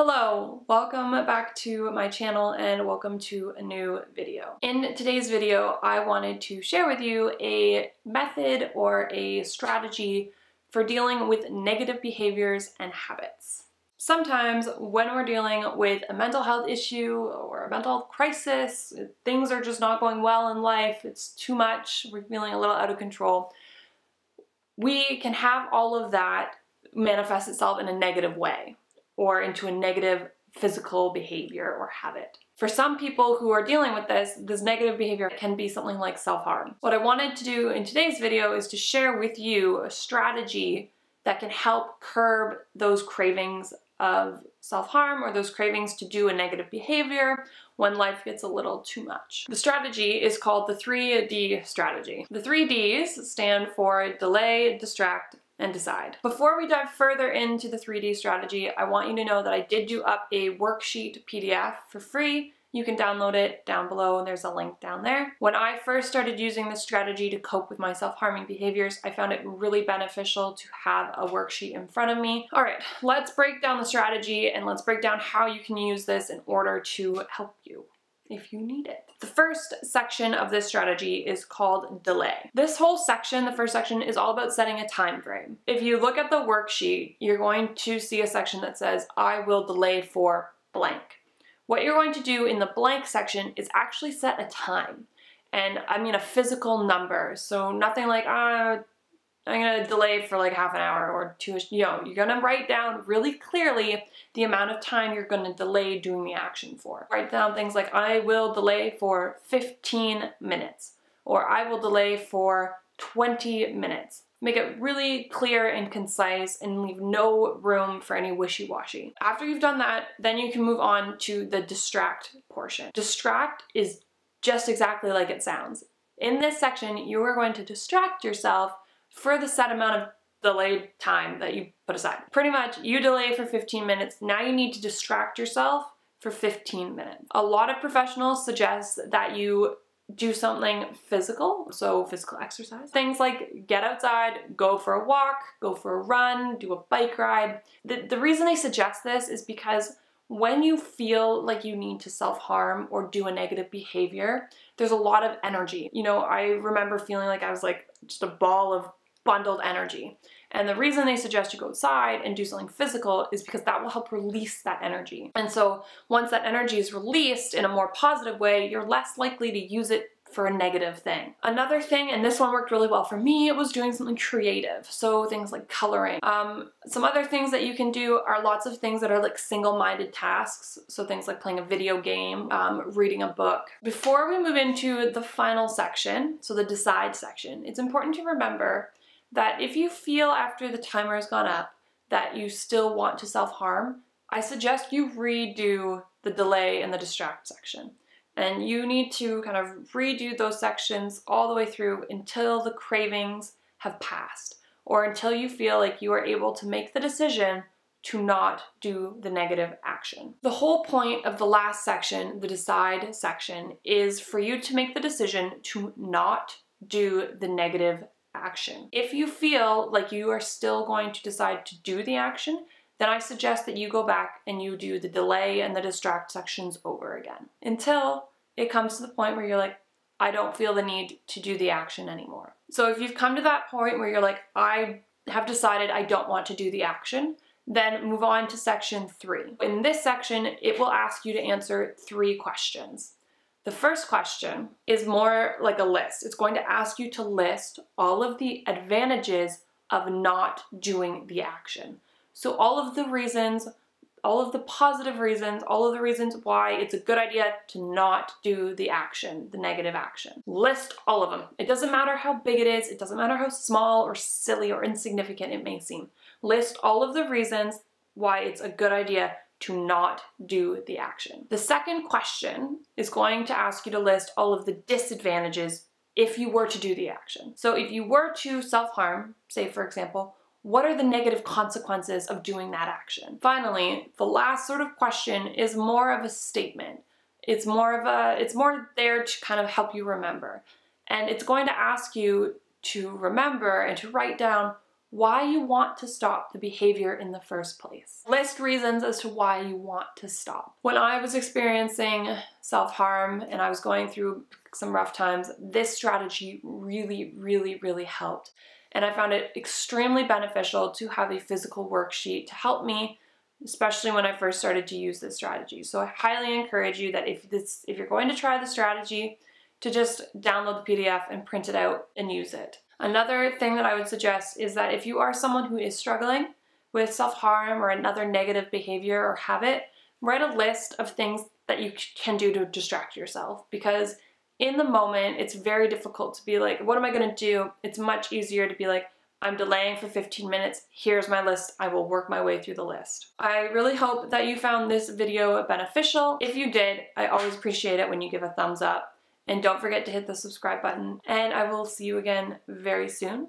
Hello, welcome back to my channel and welcome to a new video. In today's video, I wanted to share with you a method or a strategy for dealing with negative behaviors and habits. Sometimes when we're dealing with a mental health issue or a mental health crisis, things are just not going well in life, it's too much, we're feeling a little out of control, we can have all of that manifest itself in a negative way, or into a negative physical behavior or habit. For some people who are dealing with this negative behavior can be something like self-harm. What I wanted to do in today's video is to share with you a strategy that can help curb those cravings of self-harm or those cravings to do a negative behavior when life gets a little too much. The strategy is called the 3D strategy. The 3 Ds stand for delay, distract, and decide. Before we dive further into the 3D strategy, I want you to know that I did do up a worksheet PDF for free. You can download it down below, and there's a link down there. When I first started using this strategy to cope with my self-harming behaviors, I found it really beneficial to have a worksheet in front of me. All right, let's break down the strategy and let's break down how you can use this in order to help you if you need it. The first section of this strategy is called delay. This whole section, the first section, is all about setting a time frame. If you look at the worksheet, you're going to see a section that says, I will delay for blank. What you're going to do in the blank section is actually set a time. And I mean a physical number. So nothing like, I'm gonna delay for like half an hour or two, you're gonna write down really clearly the amount of time you're gonna delay doing the action for. Write down things like, I will delay for 15 minutes, or I will delay for 20 minutes. Make it really clear and concise and leave no room for any wishy-washy. After you've done that, then you can move on to the distract portion. Distract is just exactly like it sounds. In this section, you are going to distract yourself for the set amount of delayed time that you put aside. Pretty much, you delay for 15 minutes, now you need to distract yourself for 15 minutes. A lot of professionals suggest that you do something physical, so physical exercise. Things like get outside, go for a walk, go for a run, do a bike ride. The reason they suggest this is because when you feel like you need to self-harm or do a negative behavior, there's a lot of energy. You know, I remember feeling like I was like just a ball of bundled energy. And the reason they suggest you go outside and do something physical is because that will help release that energy. And so once that energy is released in a more positive way, you're less likely to use it for a negative thing. Another thing, and this one worked really well for me, it was doing something creative. So things like coloring. Some other things that you can do are lots of things that are like single-minded tasks. So things like playing a video game, reading a book. Before we move into the final section, so the decide section, it's important to remember that if you feel after the timer has gone up that you still want to self-harm, I suggest you redo the delay and the distract section. And you need to kind of redo those sections all the way through until the cravings have passed, or until you feel like you are able to make the decision to not do the negative action. The whole point of the last section, the decide section, is for you to make the decision to not do the negative action. If you feel like you are still going to decide to do the action, then I suggest that you go back and you do the delay and the distract sections over again until it comes to the point where you're like, I don't feel the need to do the action anymore. So if you've come to that point where you're like, I have decided I don't want to do the action, then move on to section 3. In this section, it will ask you to answer 3 questions. The first question is more like a list. It's going to ask you to list all of the advantages of not doing the action. So all of the reasons, all of the positive reasons, all of the reasons why it's a good idea to not do the action, the negative action. List all of them. It doesn't matter how big it is, it doesn't matter how small or silly or insignificant it may seem. List all of the reasons why it's a good idea to not do the action. The second question is going to ask you to list all of the disadvantages if you were to do the action. So if you were to self-harm, say for example, what are the negative consequences of doing that action? Finally, the last sort of question is more of a statement. It's more there to kind of help you remember. And it's going to ask you to remember and to write down why you want to stop the behavior in the first place. List reasons as to why you want to stop. When I was experiencing self-harm and I was going through some rough times, this strategy really helped. And I found it extremely beneficial to have a physical worksheet to help me, especially when I first started to use this strategy. So I highly encourage you that if you're going to try the strategy, to just download the PDF and print it out and use it. Another thing that I would suggest is that if you are someone who is struggling with self-harm or another negative behavior or habit, write a list of things that you can do to distract yourself, because in the moment it's very difficult to be like, what am I going to do? It's much easier to be like, I'm delaying for 15 minutes, here's my list, I will work my way through the list. I really hope that you found this video beneficial. If you did, I always appreciate it when you give a thumbs up. And don't forget to hit the subscribe button. And I will see you again very soon.